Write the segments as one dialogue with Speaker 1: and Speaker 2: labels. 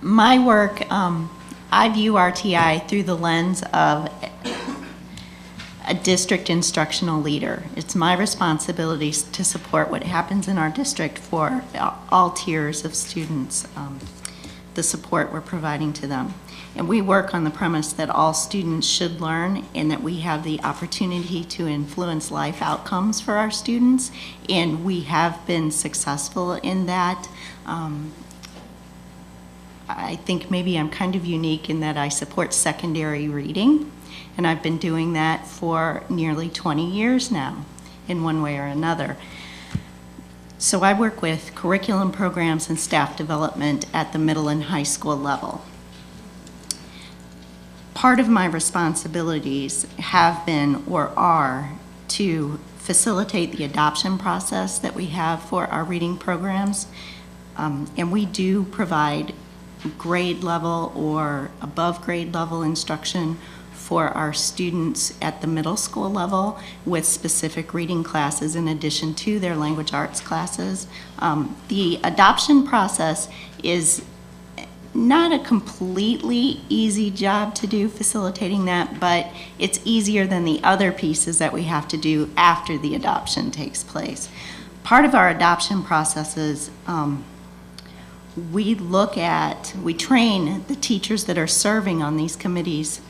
Speaker 1: My work, I view RTI through the lens of a district instructional leader. It's my responsibility to support what happens in our district for all tiers of students, the support we're providing to them. And we work on the premise that all students should learn and that we have the opportunity to influence life outcomes for our students, and we have been successful in that. I think maybe I'm kind of unique in that I support secondary reading, and I've been doing that for nearly 20 years now in one way or another. So I work with curriculum programs and staff development at the middle and high school level. Part of my responsibilities have been or are to facilitate the adoption process that we have for our reading programs, and we do provide grade level or above grade level instruction for our students at the middle school level with specific reading classes in addition to their language arts classes. The adoption process is not a completely easy job to do, facilitating that, but it's easier than the other pieces that we have to do after the adoption takes place. Part of our adoption processes, we train the teachers that are serving on these committees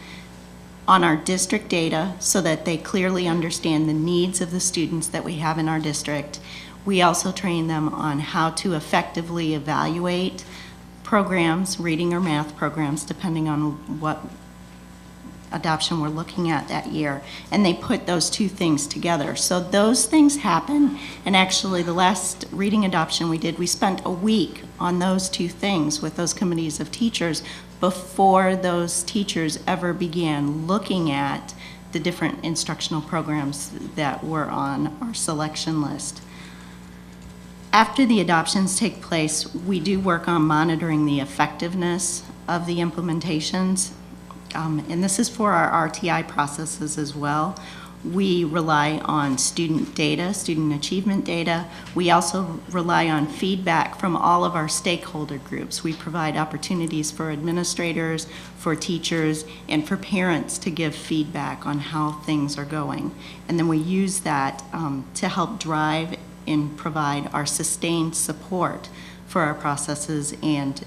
Speaker 1: on our district data so that they clearly understand the needs of the students that we have in our district. We also train them on how to effectively evaluate programs, reading or math programs, depending on what adoption we're looking at that year, and they put those two things together. So those things happen, and actually the last reading adoption we did, we spent a week on those two things with those committees of teachers before those teachers ever began looking at the different instructional programs that were on our selection list. After the adoptions take place, we do work on monitoring the effectiveness of the implementations. And this is for our RTI processes as well. We rely on student data, student achievement data. We also rely on feedback from all of our stakeholder groups. We provide opportunities for administrators, for teachers, and for parents to give feedback on how things are going. And then we use that to help drive and provide our sustained support for our processes and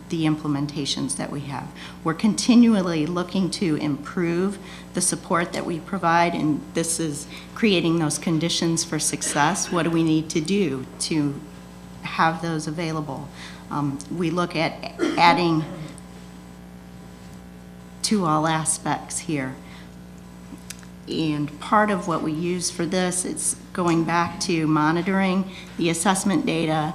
Speaker 1: the implementations that we have. We're continually looking to improve the support that we provide, and this is creating those conditions for success. What do we need to do to have those available? We look at adding to all aspects here. And part of what we use for this is going back to monitoring the assessment data,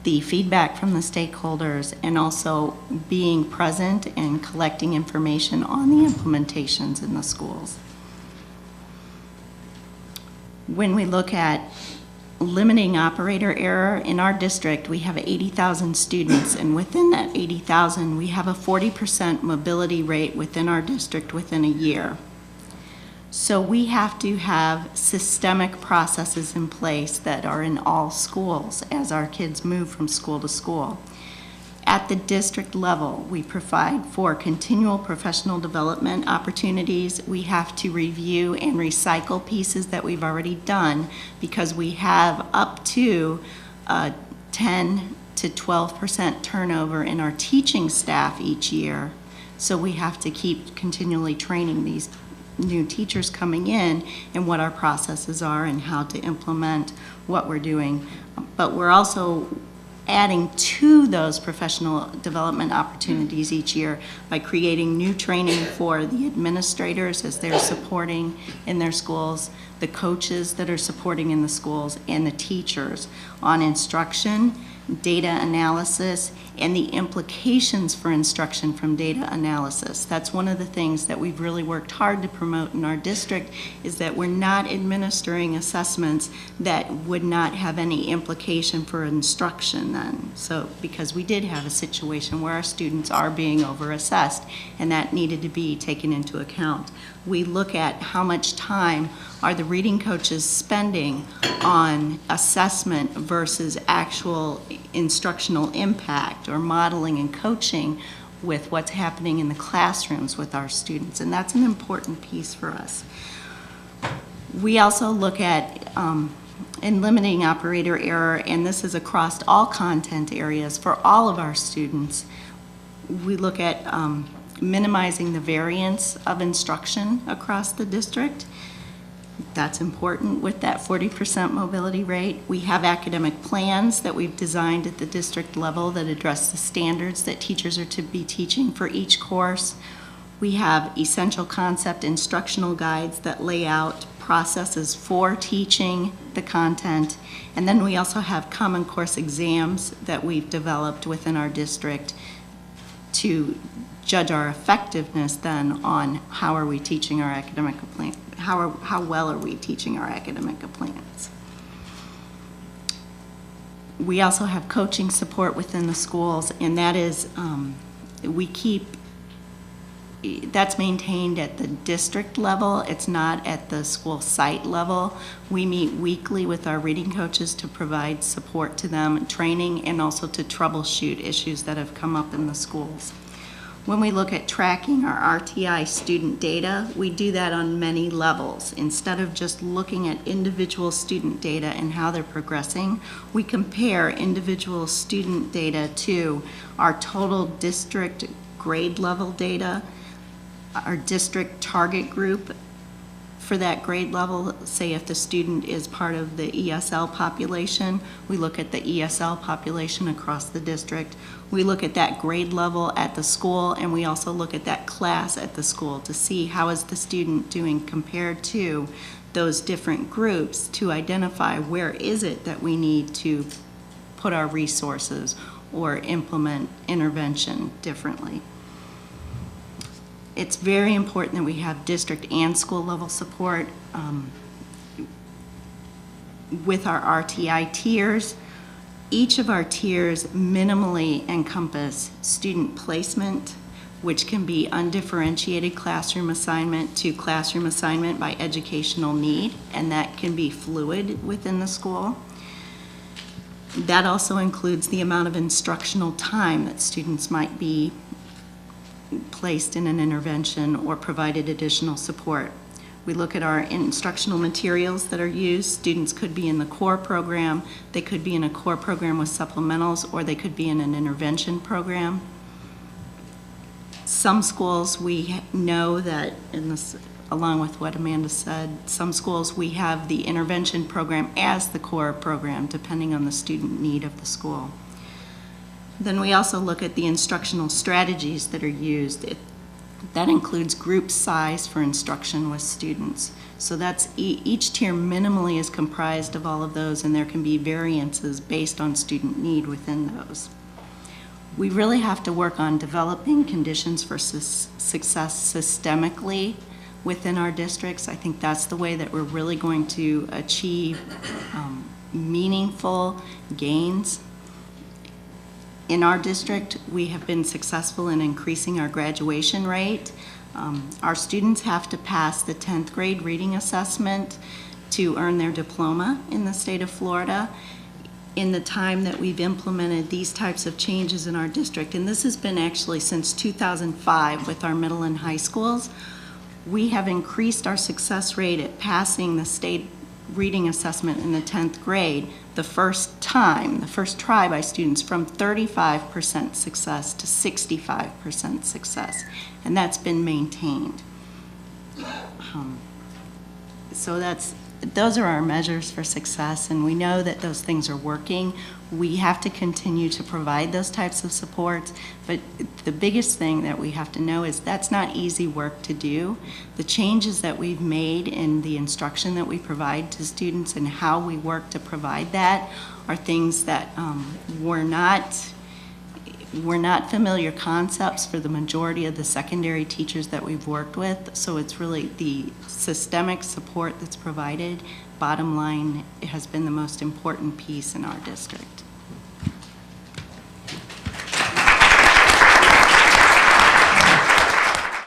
Speaker 1: the feedback from the stakeholders, and also being present and collecting information on the implementations in the schools. When we look at limiting operator error in our district, we have 80,000 students, and within that 80,000, we have a 40% mobility rate within our district within a year. So we have to have systemic processes in place that are in all schools as our kids move from school to school. At the district level, we provide for continual professional development opportunities. We have to review and recycle pieces that we've already done because we have up to 10 to 12% turnover in our teaching staff each year. So we have to keep continually training these new teachers coming in and what our processes are and how to implement what we're doing. But we're also adding to those professional development opportunities each year by creating new training for the administrators as they're supporting in their schools, the coaches that are supporting in the schools, and the teachers on instruction, data analysis, and the implications for instruction from data analysis. That's one of the things that we've really worked hard to promote in our district, is that we're not administering assessments that would not have any implication for instruction then. So, because we did have a situation where our students are being over-assessed, and that needed to be taken into account. We look at how much time are the reading coaches spending on assessment versus actual instructional impact or modeling and coaching with what's happening in the classrooms with our students, and that's an important piece for us. We also look at in limiting operator error, and this is across all content areas for all of our students. We look at minimizing the variance of instruction across the district. That's important with that 40% mobility rate. We have academic plans that we've designed at the district level that address the standards that teachers are to be teaching for each course. We have essential concept instructional guides that lay out processes for teaching the content. And then we also have common course exams that we've developed within our district to judge our effectiveness then on how are we teaching our academic plans, how well are we teaching our academic plans. We also have coaching support within the schools, and that is, that's maintained at the district level. It's not at the school site level. We meet weekly with our reading coaches to provide support to them, training, and also to troubleshoot issues that have come up in the schools. When we look at tracking our RTI student data, we do that on many levels. Instead of just looking at individual student data and how they're progressing, we compare individual student data to our total district grade level data, our district target group for that grade level. Say if the student is part of the ESL population, we look at the ESL population across the district. We look at that grade level at the school, and we also look at that class at the school to see how is the student doing compared to those different groups to identify where is it that we need to put our resources or implement intervention differently. It's very important that we have district and school level support with our RTI tiers. Each of our tiers minimally encompass student placement, which can be undifferentiated classroom assignment to classroom assignment by educational need, and that can be fluid within the school. That also includes the amount of instructional time that students might be placed in an intervention or provided additional support. We look at our instructional materials that are used. Students could be in the core program, they could be in a core program with supplementals, or they could be in an intervention program. Some schools we know that, in this, along with what Amanda said, some schools we have the intervention program as the core program depending on the student need of the school. Then we also look at the instructional strategies that are used. That includes group size for instruction with students. So that's each tier minimally is comprised of all of those, and there can be variances based on student need within those. We really have to work on developing conditions for success systemically within our districts. I think that's the way that we're really going to achieve meaningful gains. In our district, we have been successful in increasing our graduation rate. Our students have to pass the 10th grade reading assessment to earn their diploma in the state of Florida. In the time that we've implemented these types of changes in our district, and this has been actually since 2005 with our middle and high schools, we have increased our success rate at passing the state reading assessment in the 10th grade the first try by students, from 35% success to 65% success, and that's been maintained. So those are our measures for success, and we know that those things are working. We have to continue to provide those types of supports, but the biggest thing that we have to know is that's not easy work to do. The changes that we've made in the instruction that we provide to students and how we work to provide that are things that were not familiar concepts for the majority of the secondary teachers that we've worked with. So it's really the systemic support that's provided. Bottom line, it has been the most important piece in our district.